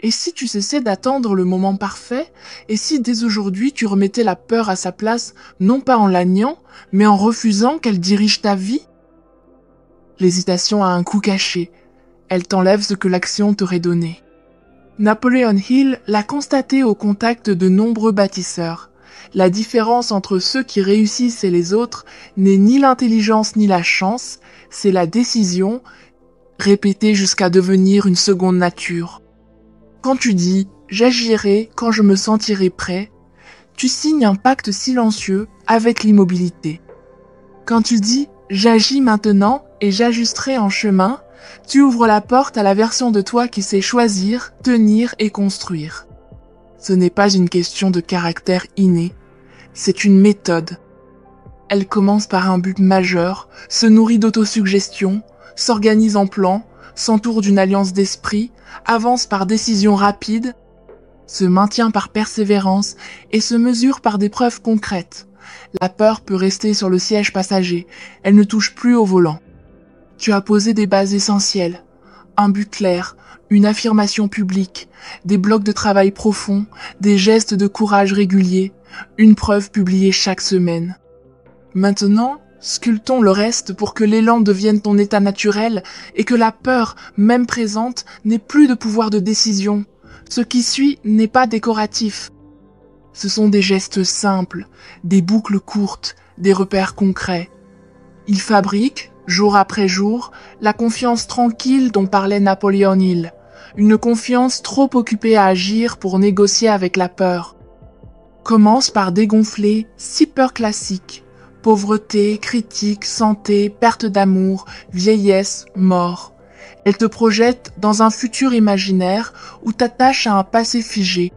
Et si tu cessais d'attendre le moment parfait? Et si dès aujourd'hui tu remettais la peur à sa place, non pas en la niant, mais en refusant qu'elle dirige ta vie? L'hésitation a un coût caché. Elle t'enlève ce que l'action t'aurait donné. Napoleon Hill l'a constaté au contact de nombreux bâtisseurs. La différence entre ceux qui réussissent et les autres n'est ni l'intelligence ni la chance, c'est la décision, répétée jusqu'à devenir une seconde nature. Quand tu dis « j'agirai quand je me sentirai prêt », tu signes un pacte silencieux avec l'immobilité. Quand tu dis « j'agis maintenant et j'ajusterai en chemin », tu ouvres la porte à la version de toi qui sait choisir, tenir et construire. Ce n'est pas une question de caractère inné, c'est une méthode. Elle commence par un but majeur, se nourrit d'autosuggestion, s'organise en plan, s'entoure d'une alliance d'esprit, avance par décision rapide, se maintient par persévérance et se mesure par des preuves concrètes. La peur peut rester sur le siège passager, elle ne touche plus au volant. Tu as posé des bases essentielles, un but clair, une affirmation publique, des blocs de travail profonds, des gestes de courage réguliers, une preuve publiée chaque semaine. Maintenant, sculptons le reste pour que l'élan devienne ton état naturel et que la peur, même présente, n'ait plus de pouvoir de décision. Ce qui suit n'est pas décoratif. Ce sont des gestes simples, des boucles courtes, des repères concrets. Ils fabriquent, jour après jour, la confiance tranquille dont parlait Napoleon Hill, une confiance trop occupée à agir pour négocier avec la peur. Commence par dégonfler 6 peurs classiques: pauvreté, critique, santé, perte d'amour, vieillesse, mort. Elle te projette dans un futur imaginaire où t'attaches à un passé figé.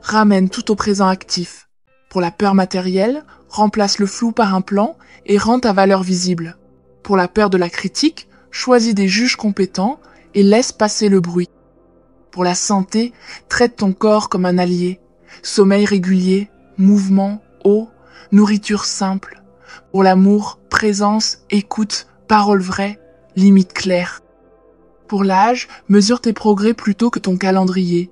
Ramène tout au présent actif. Pour la peur matérielle, remplace le flou par un plan et rend ta valeur visible. Pour la peur de la critique, choisis des juges compétents et laisse passer le bruit. Pour la santé, traite ton corps comme un allié. Sommeil régulier, mouvement, eau, nourriture simple. Pour l'amour, présence, écoute, paroles vraies, limites claires. Pour l'âge, mesure tes progrès plutôt que ton calendrier.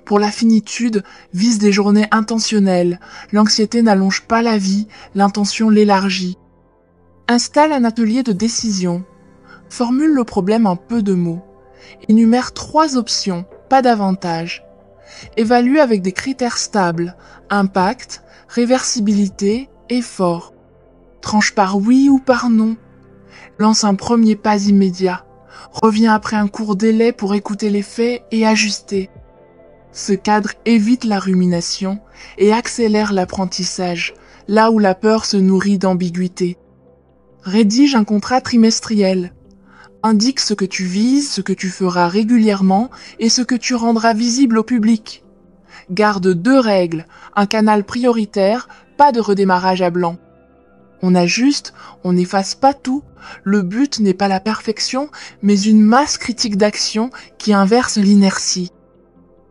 Pour la finitude, vise des journées intentionnelles. L'anxiété n'allonge pas la vie, l'intention l'élargit. Installe un atelier de décision. Formule le problème en peu de mots. Énumère 3 options, pas davantage. Évalue avec des critères stables, impact, réversibilité, effort. Tranche par oui ou par non. Lance un premier pas immédiat. Reviens après un court délai pour écouter les faits et ajuster. Ce cadre évite la rumination et accélère l'apprentissage, là où la peur se nourrit d'ambiguïté. Rédige un contrat trimestriel. Indique ce que tu vises, ce que tu feras régulièrement et ce que tu rendras visible au public. Garde 2 règles, un canal prioritaire, pas de redémarrage à blanc. On ajuste, on n'efface pas tout. Le but n'est pas la perfection, mais une masse critique d'action qui inverse l'inertie.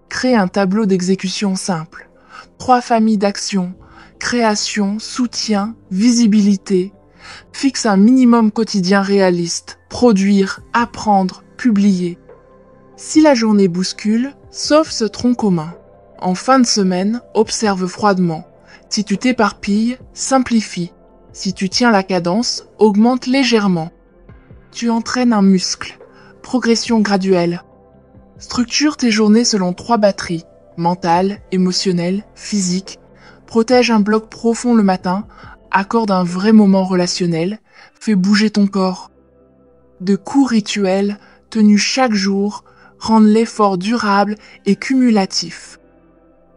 Crée un tableau d'exécution simple. 3 familles d'actions: création, soutien, visibilité. Fixe un minimum quotidien réaliste. Produire, apprendre, publier. Si la journée bouscule, sauve ce tronc commun. En fin de semaine, observe froidement. Si tu t'éparpilles, simplifie. Si tu tiens la cadence, augmente légèrement. Tu entraînes un muscle. Progression graduelle. Structure tes journées selon 3 batteries: mentale, émotionnelle, physique. Protège un bloc profond le matin. Accorde un vrai moment relationnel. Fais bouger ton corps. De courts rituels, tenus chaque jour, rendent l'effort durable et cumulatif.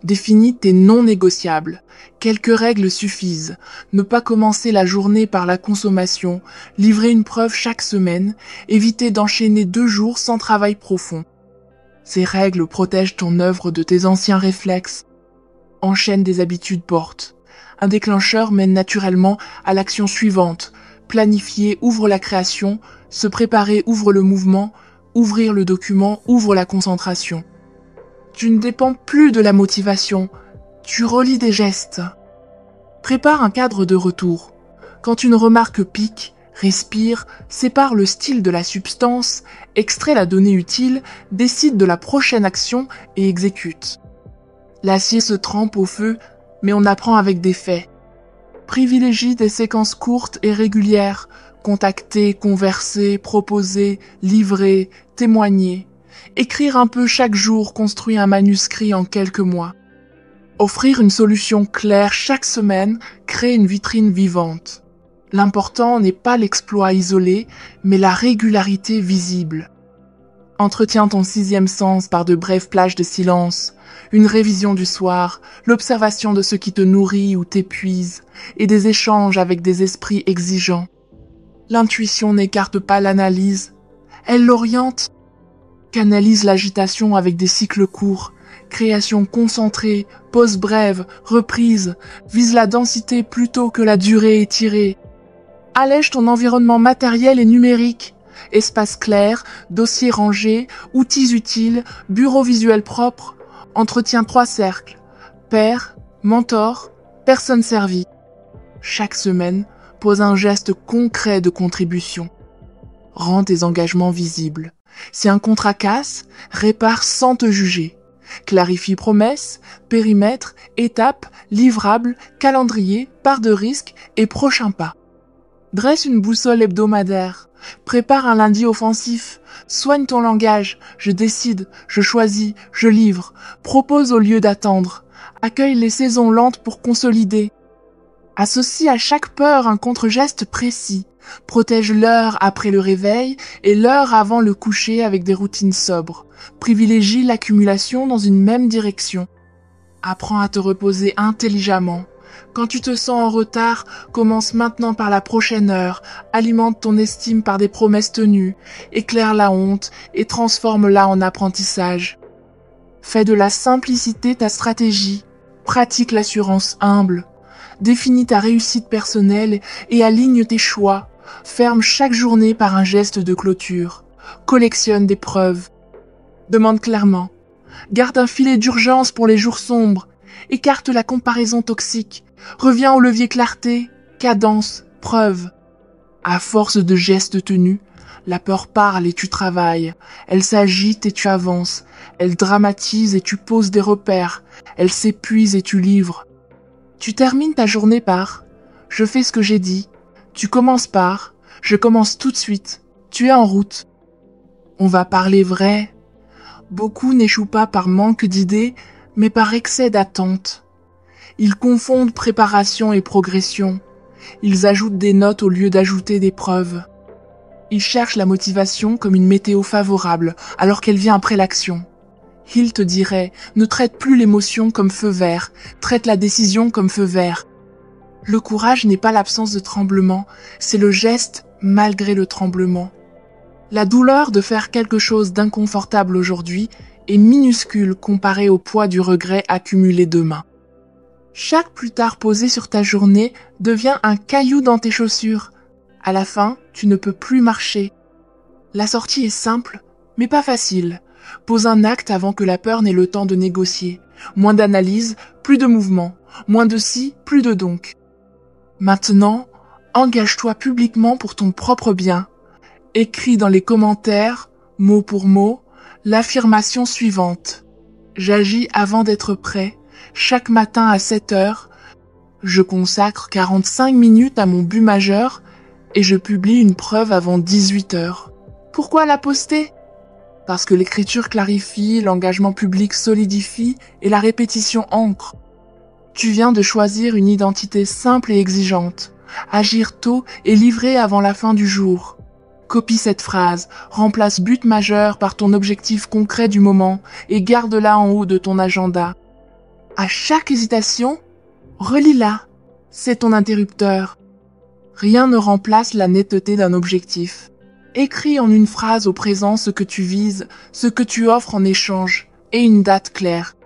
Définis tes non négociables. Quelques règles suffisent. Ne pas commencer la journée par la consommation, livrer une preuve chaque semaine, éviter d'enchaîner 2 jours sans travail profond. Ces règles protègent ton œuvre de tes anciens réflexes. Enchaîne des habitudes portes. Un déclencheur mène naturellement à l'action suivante. Planifier ouvre la création, se préparer ouvre le mouvement, ouvrir le document ouvre la concentration. Tu ne dépends plus de la motivation, tu relis des gestes. Prépare un cadre de retour. Quand une remarque pique, respire, sépare le style de la substance, extrait la donnée utile, décide de la prochaine action et exécute. L'acier se trempe au feu, mais on apprend avec des faits. Privilégie des séquences courtes et régulières, contacter, converser, proposer, livrer, témoigner. Écrire un peu chaque jour construit un manuscrit en quelques mois. Offrir une solution claire chaque semaine crée une vitrine vivante. L'important n'est pas l'exploit isolé, mais la régularité visible. Entretiens ton sixième sens par de brèves plages de silence, une révision du soir, l'observation de ce qui te nourrit ou t'épuise, et des échanges avec des esprits exigeants. L'intuition n'écarte pas l'analyse, elle l'oriente. Canalise l'agitation avec des cycles courts, création concentrée, pause brève, reprise, vise la densité plutôt que la durée étirée. Allège ton environnement matériel et numérique, espace clair, dossiers rangés, outils utiles, bureau visuel propre, entretiens 3 cercles, père, mentor, personne servie. Chaque semaine, pose un geste concret de contribution. Rends tes engagements visibles. Si un contrat casse, répare sans te juger. Clarifie promesses, périmètre, étapes, livrables, calendrier, part de risque et prochain pas. Dresse une boussole hebdomadaire. Prépare un lundi offensif. Soigne ton langage. Je décide, je choisis, je livre. Propose au lieu d'attendre. Accueille les saisons lentes pour consolider. Associe à chaque peur un contre-geste précis. Protège l'heure après le réveil et l'heure avant le coucher avec des routines sobres. Privilégie l'accumulation dans une même direction. Apprends à te reposer intelligemment. Quand tu te sens en retard, commence maintenant par la prochaine heure, alimente ton estime par des promesses tenues, éclaire la honte et transforme-la en apprentissage. Fais de la simplicité ta stratégie, pratique l'assurance humble, définis ta réussite personnelle et aligne tes choix, ferme chaque journée par un geste de clôture, collectionne des preuves. Demande clairement, garde un filet d'urgence pour les jours sombres, écarte la comparaison toxique, reviens au levier clarté, cadence, preuve. À force de gestes tenus, la peur parle et tu travailles, elle s'agite et tu avances, elle dramatise et tu poses des repères, elle s'épuise et tu livres. Tu termines ta journée par « Je fais ce que j'ai dit », tu commences par « Je commence tout de suite », tu es en route. On va parler vrai. Beaucoup n'échouent pas par manque d'idées, mais par excès d'attente. Ils confondent préparation et progression. Ils ajoutent des notes au lieu d'ajouter des preuves. Ils cherchent la motivation comme une météo favorable, alors qu'elle vient après l'action. Hill te dirait, ne traite plus l'émotion comme feu vert, traite la décision comme feu vert. Le courage n'est pas l'absence de tremblement, c'est le geste malgré le tremblement. La douleur de faire quelque chose d'inconfortable aujourd'hui est minuscule comparée au poids du regret accumulé demain. Chaque plus tard posé sur ta journée devient un caillou dans tes chaussures. À la fin, tu ne peux plus marcher. La sortie est simple, mais pas facile. Pose un acte avant que la peur n'ait le temps de négocier. Moins d'analyse, plus de mouvement. Moins de si, plus de donc. Maintenant, engage-toi publiquement pour ton propre bien. Écris dans les commentaires, mot pour mot, l'affirmation suivante. J'agis avant d'être prêt. Chaque matin à 7 heures, je consacre 45 minutes à mon but majeur et je publie une preuve avant 18 heures. Pourquoi la poster ? Parce que l'écriture clarifie, l'engagement public solidifie et la répétition ancre. Tu viens de choisir une identité simple et exigeante. Agir tôt et livrer avant la fin du jour. Copie cette phrase, remplace but majeur par ton objectif concret du moment et garde-la en haut de ton agenda. À chaque hésitation, relis-la. C'est ton interrupteur. Rien ne remplace la netteté d'un objectif. Écris en une phrase au présent ce que tu vises, ce que tu offres en échange, et une date claire.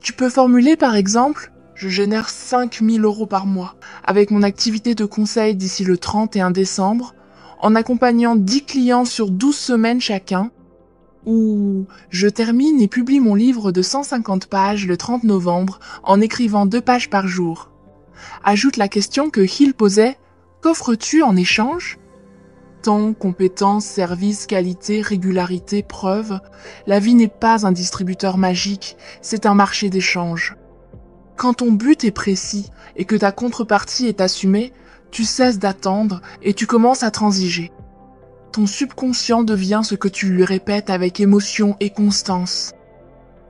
Tu peux formuler par exemple « Je génère 5 000 € par mois avec mon activité de conseil d'ici le 31 décembre, en accompagnant 10 clients sur 12 semaines chacun, ou « Je termine et publie mon livre de 150 pages le 30 novembre en écrivant 2 pages par jour ». Ajoute la question que Hill posait « Qu'offres-tu en échange ?» Temps, compétences, services, qualité, régularité, preuve, la vie n'est pas un distributeur magique, c'est un marché d'échange. Quand ton but est précis et que ta contrepartie est assumée, tu cesses d'attendre et tu commences à transiger. Ton subconscient devient ce que tu lui répètes avec émotion et constance.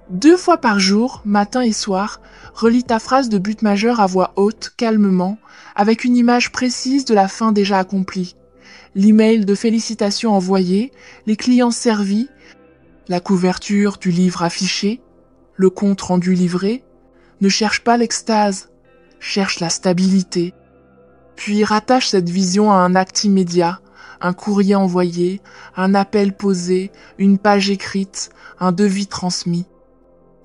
2 fois par jour, matin et soir, relis ta phrase de but majeur à voix haute, calmement, avec une image précise de la fin déjà accomplie. L'email de félicitations envoyé, les clients servis, la couverture du livre affiché, le compte rendu livré. Ne cherche pas l'extase, cherche la stabilité. Puis rattache cette vision à un acte immédiat, un courrier envoyé, un appel posé, une page écrite, un devis transmis.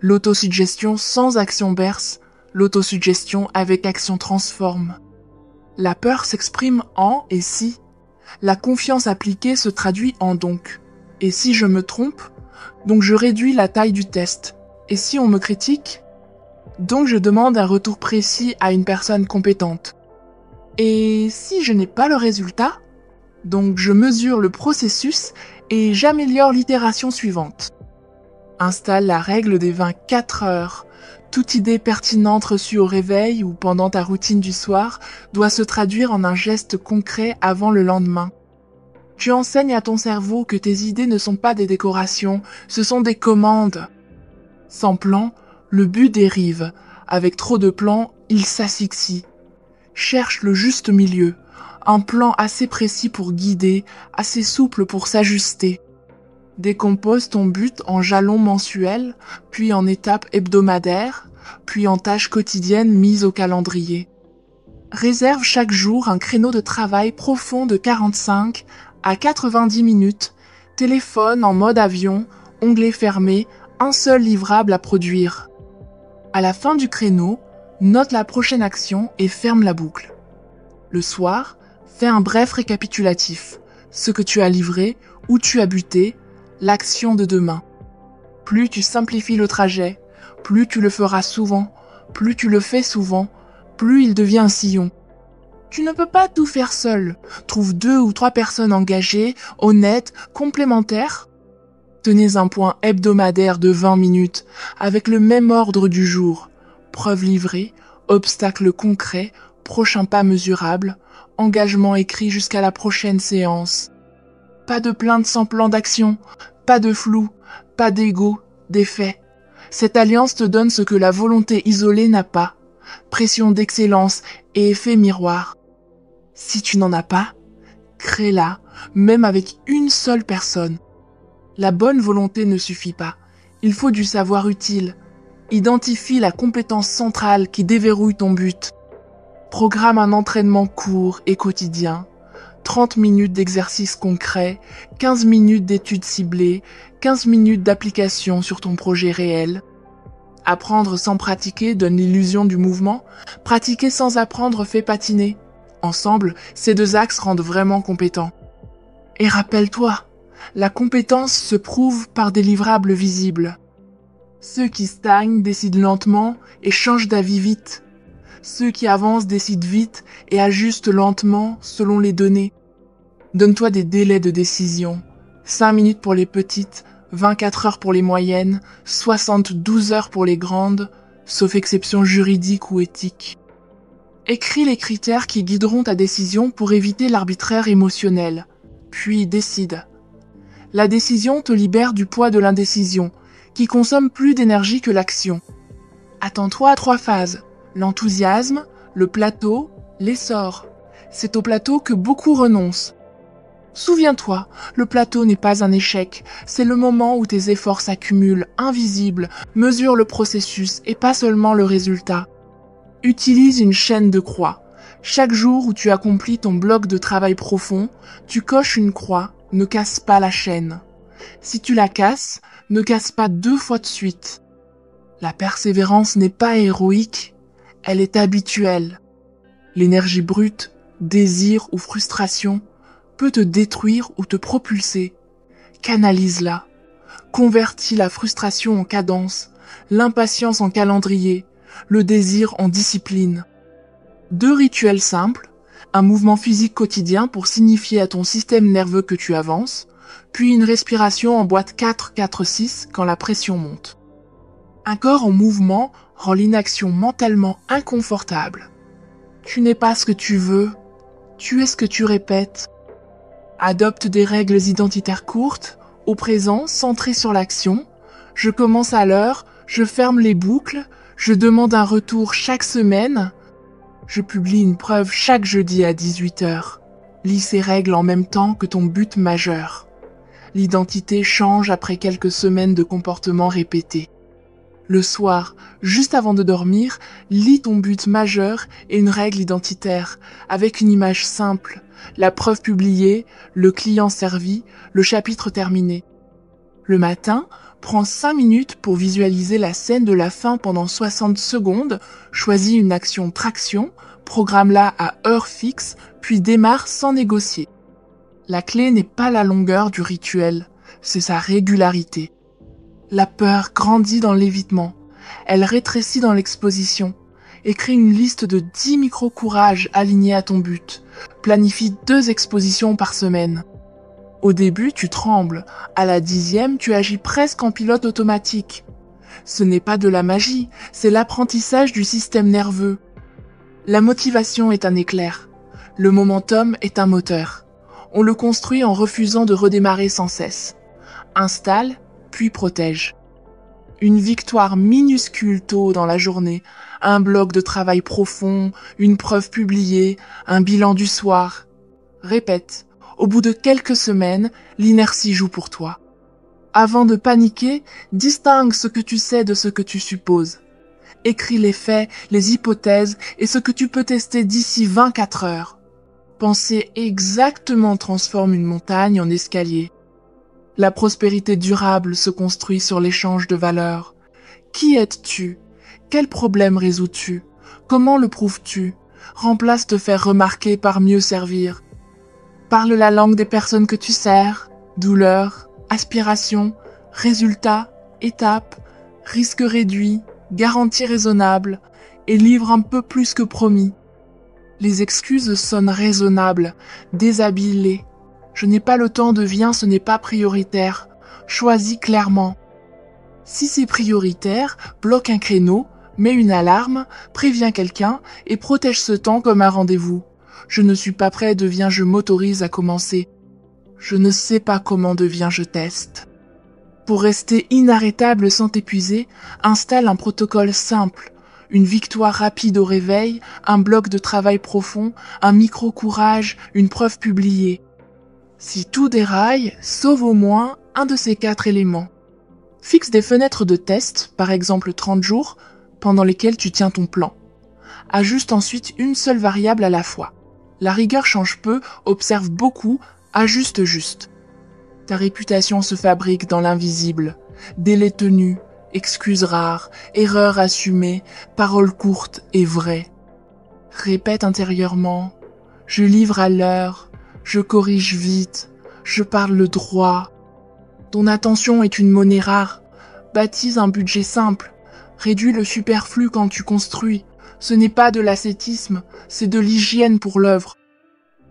L'autosuggestion sans action berce, l'autosuggestion avec action transforme. La peur s'exprime en et si. La confiance appliquée se traduit en donc. Et si je me trompe, donc je réduis la taille du test. Et si on me critique, donc je demande un retour précis à une personne compétente. Et si je n'ai pas le résultat, donc je mesure le processus et j'améliore l'itération suivante. Installe la règle des 24 heures. Toute idée pertinente reçue au réveil ou pendant ta routine du soir doit se traduire en un geste concret avant le lendemain. Tu enseignes à ton cerveau que tes idées ne sont pas des décorations, ce sont des commandes. Sans plan, le but dérive. Avec trop de plans, il s'asphyxie. Cherche le juste milieu, un plan assez précis pour guider, assez souple pour s'ajuster. Décompose ton but en jalons mensuels, puis en étapes hebdomadaires, puis en tâches quotidiennes mises au calendrier. Réserve chaque jour un créneau de travail profond de 45 à 90 minutes, téléphone en mode avion, onglet fermé, un seul livrable à produire. À la fin du créneau, note la prochaine action et ferme la boucle. Le soir, fais un bref récapitulatif, ce que tu as livré, où tu as buté, l'action de demain. Plus tu simplifies le trajet, plus tu le feras souvent, plus tu le fais souvent, plus il devient un sillon. Tu ne peux pas tout faire seul. Trouve 2 ou 3 personnes engagées, honnêtes, complémentaires. Tenez un point hebdomadaire de 20 minutes, avec le même ordre du jour. Preuve livrée, obstacle concret, prochain pas mesurable, engagement écrit jusqu'à la prochaine séance. Pas de plainte sans plan d'action, pas de flou, pas d'ego, des faits. Cette alliance te donne ce que la volonté isolée n'a pas. Pression d'excellence et effet miroir. Si tu n'en as pas, crée-la, même avec une seule personne. La bonne volonté ne suffit pas. Il faut du savoir utile. Identifie la compétence centrale qui déverrouille ton but. Programme un entraînement court et quotidien. 30 minutes d'exercice concret, 15 minutes d'études ciblées, 15 minutes d'application sur ton projet réel. Apprendre sans pratiquer donne l'illusion du mouvement. Pratiquer sans apprendre fait patiner. Ensemble, ces 2 axes rendent vraiment compétent. Et rappelle-toi, la compétence se prouve par des livrables visibles. Ceux qui stagnent décident lentement et changent d'avis vite. Ceux qui avancent décident vite et ajustent lentement selon les données. Donne-toi des délais de décision. 5 minutes pour les petites, 24 heures pour les moyennes, 72 heures pour les grandes, sauf exception juridique ou éthique. Écris les critères qui guideront ta décision pour éviter l'arbitraire émotionnel. Puis décide. La décision te libère du poids de l'indécision, qui consomme plus d'énergie que l'action. Attends-toi à 3 phases. L'enthousiasme, le plateau, l'essor. C'est au plateau que beaucoup renoncent. Souviens-toi, le plateau n'est pas un échec, c'est le moment où tes efforts s'accumulent, invisibles, mesure le processus et pas seulement le résultat. Utilise une chaîne de croix. Chaque jour où tu accomplis ton bloc de travail profond, tu coches une croix, ne casse pas la chaîne. Si tu la casses, ne casse pas 2 fois de suite. La persévérance n'est pas héroïque, elle est habituelle. L'énergie brute, désir ou frustration peut te détruire ou te propulser. Canalise-la. Convertis la frustration en cadence, l'impatience en calendrier, le désir en discipline. 2 rituels simples. un mouvement physique quotidien pour signifier à ton système nerveux que tu avances, puis une respiration en boîte 4-4-6 quand la pression monte. Un corps en mouvement rend l'inaction mentalement inconfortable. Tu n'es pas ce que tu veux, tu es ce que tu répètes. Adopte des règles identitaires courtes, au présent, centrées sur l'action. Je commence à l'heure, je ferme les boucles, je demande un retour chaque semaine. Je publie une preuve chaque jeudi à 18h. Lis ces règles en même temps que ton but majeur. L'identité change après quelques semaines de comportements répétés. Le soir, juste avant de dormir, lis ton but majeur et une règle identitaire, avec une image simple, la preuve publiée, le client servi, le chapitre terminé. Le matin, prends 5 minutes pour visualiser la scène de la fin pendant 60 secondes, choisis une action traction, programme-la à heure fixe, puis démarre sans négocier. La clé n'est pas la longueur du rituel, c'est sa régularité. La peur grandit dans l'évitement, elle rétrécit dans l'exposition. Écris une liste de 10 micro-courages alignés à ton but. Planifie 2 expositions par semaine. Au début, tu trembles. À la 10e, tu agis presque en pilote automatique. Ce n'est pas de la magie, c'est l'apprentissage du système nerveux. La motivation est un éclair. Le momentum est un moteur. On le construit en refusant de redémarrer sans cesse. Installe, puis protège. Une victoire minuscule tôt dans la journée, un bloc de travail profond, une preuve publiée, un bilan du soir. Répète, au bout de quelques semaines, l'inertie joue pour toi. Avant de paniquer, distingue ce que tu sais de ce que tu supposes. Écris les faits, les hypothèses et ce que tu peux tester d'ici 24 heures. Penser exactement transforme une montagne en escalier. La prospérité durable se construit sur l'échange de valeurs. Qui es-tu? Quel problème résous-tu? Comment le prouves-tu? Remplace te faire remarquer par mieux servir. Parle la langue des personnes que tu sers. Douleur, aspiration, résultat, étape, risque réduit, garantie raisonnable, et livre un peu plus que promis. Les excuses sonnent raisonnables, déshabille-les. Je n'ai pas le temps de viens, ce n'est pas prioritaire. Choisis clairement. Si c'est prioritaire, bloque un créneau, mets une alarme, préviens quelqu'un et protège ce temps comme un rendez-vous. Je ne suis pas prêt, deviens je m'autorise à commencer. Je ne sais pas comment deviens je teste. Pour rester inarrêtable sans t'épuiser, installe un protocole simple. Une victoire rapide au réveil, un bloc de travail profond, un micro-courage, une preuve publiée. Si tout déraille, sauve au moins un de ces 4 éléments. Fixe des fenêtres de test, par exemple 30 jours, pendant lesquelles tu tiens ton plan. Ajuste ensuite une seule variable à la fois. La rigueur change peu, observe beaucoup, ajuste juste. Ta réputation se fabrique dans l'invisible. Délai tenu, excuses rares, erreurs assumées, paroles courtes et vraies. Répète intérieurement. Je livre à l'heure. Je corrige vite, je parle le droit. Ton attention est une monnaie rare. Baptise un budget simple. Réduis le superflu quand tu construis. Ce n'est pas de l'ascétisme, c'est de l'hygiène pour l'œuvre.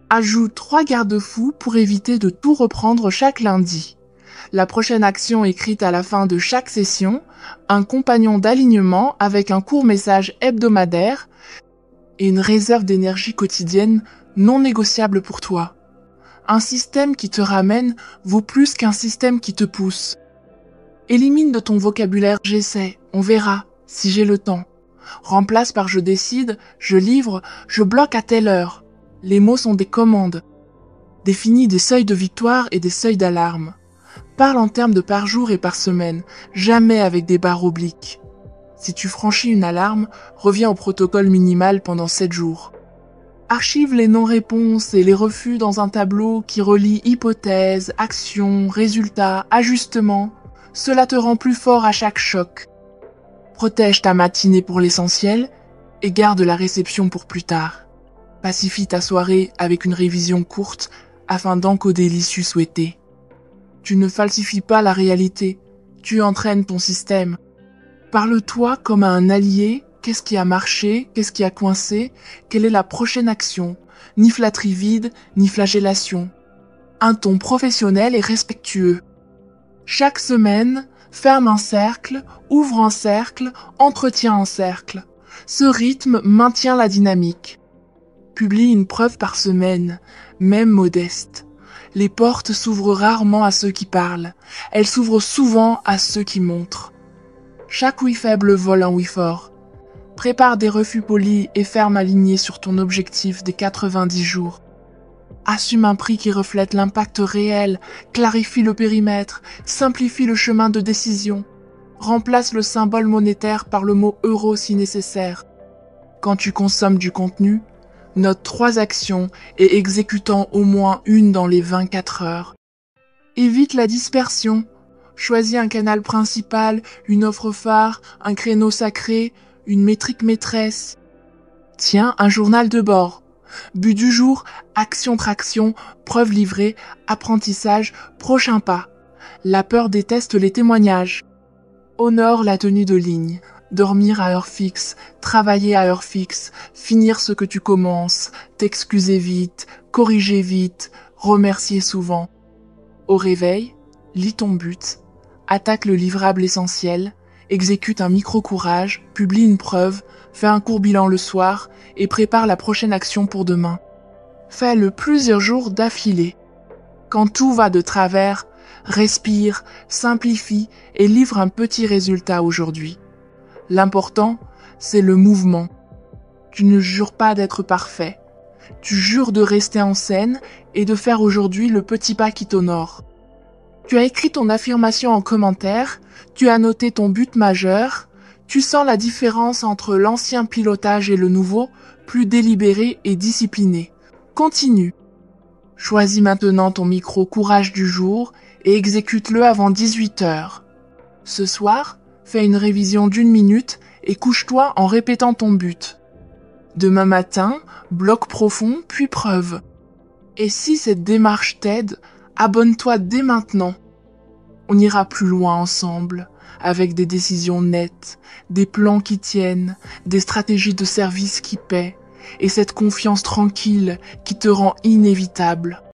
Ajoute 3 garde-fous pour éviter de tout reprendre chaque lundi. La prochaine action écrite à la fin de chaque session, un compagnon d'alignement avec un court message hebdomadaire et une réserve d'énergie quotidienne non négociable pour toi. Un système qui te ramène vaut plus qu'un système qui te pousse. Élimine de ton vocabulaire « j'essaie, on verra, si j'ai le temps ». Remplace par « je décide, je livre, je bloque à telle heure ». Les mots sont des commandes. Définis des seuils de victoire et des seuils d'alarme. Parle en termes de par jour et par semaine, jamais avec des barres obliques. Si tu franchis une alarme, reviens au protocole minimal pendant 7 jours. Archive les non-réponses et les refus dans un tableau qui relie hypothèses, actions, résultats, ajustements. Cela te rend plus fort à chaque choc. Protège ta matinée pour l'essentiel et garde la réception pour plus tard. Pacifie ta soirée avec une révision courte afin d'encoder l'issue souhaitée. Tu ne falsifies pas la réalité, tu entraînes ton système. Parle-toi comme à un allié. Qu'est-ce qui a marché? Qu'est-ce qui a coincé? Quelle est la prochaine action? ni flatterie vide, ni flagellation. Un ton professionnel et respectueux. Chaque semaine, ferme un cercle, ouvre un cercle, entretient un cercle. Ce rythme maintient la dynamique. Publie une preuve par semaine, même modeste. Les portes s'ouvrent rarement à ceux qui parlent. Elles s'ouvrent souvent à ceux qui montrent. Chaque oui faible vole un oui fort. Prépare des refus polis et ferme aligné sur ton objectif des 90 jours. Assume un prix qui reflète l'impact réel, clarifie le périmètre, simplifie le chemin de décision. Remplace le symbole monétaire par le mot euro si nécessaire. Quand tu consommes du contenu, note 3 actions et exécutant au moins une dans les 24 heures. Évite la dispersion. Choisis un canal principal, une offre phare, un créneau sacré, une métrique maîtresse. Tiens un journal de bord. But du jour, action-traction, preuve livrée, apprentissage, prochain pas. La peur déteste les témoignages. Honore la tenue de ligne. Dormir à heure fixe, travailler à heure fixe, finir ce que tu commences, t'excuser vite, corriger vite, remercier souvent. Au réveil, lis ton but, attaque le livrable essentiel, exécute un micro-courage, publie une preuve, fais un court bilan le soir et prépare la prochaine action pour demain. Fais-le plusieurs jours d'affilée. Quand tout va de travers, respire, simplifie et livre un petit résultat aujourd'hui. L'important, c'est le mouvement. Tu ne jures pas d'être parfait. Tu jures de rester en scène et de faire aujourd'hui le petit pas qui t'honore. Tu as écrit ton affirmation en commentaire, tu as noté ton but majeur, tu sens la différence entre l'ancien pilotage et le nouveau, plus délibéré et discipliné. Continue. Choisis maintenant ton micro-courage du jour et exécute-le avant 18 heures. Ce soir, fais une révision d'1 minute et couche-toi en répétant ton but. Demain matin, bloc profond puis preuve. Et si cette démarche t'aide, abonne-toi dès maintenant. On ira plus loin ensemble, avec des décisions nettes, des plans qui tiennent, des stratégies de service qui paient, et cette confiance tranquille qui te rend inévitable.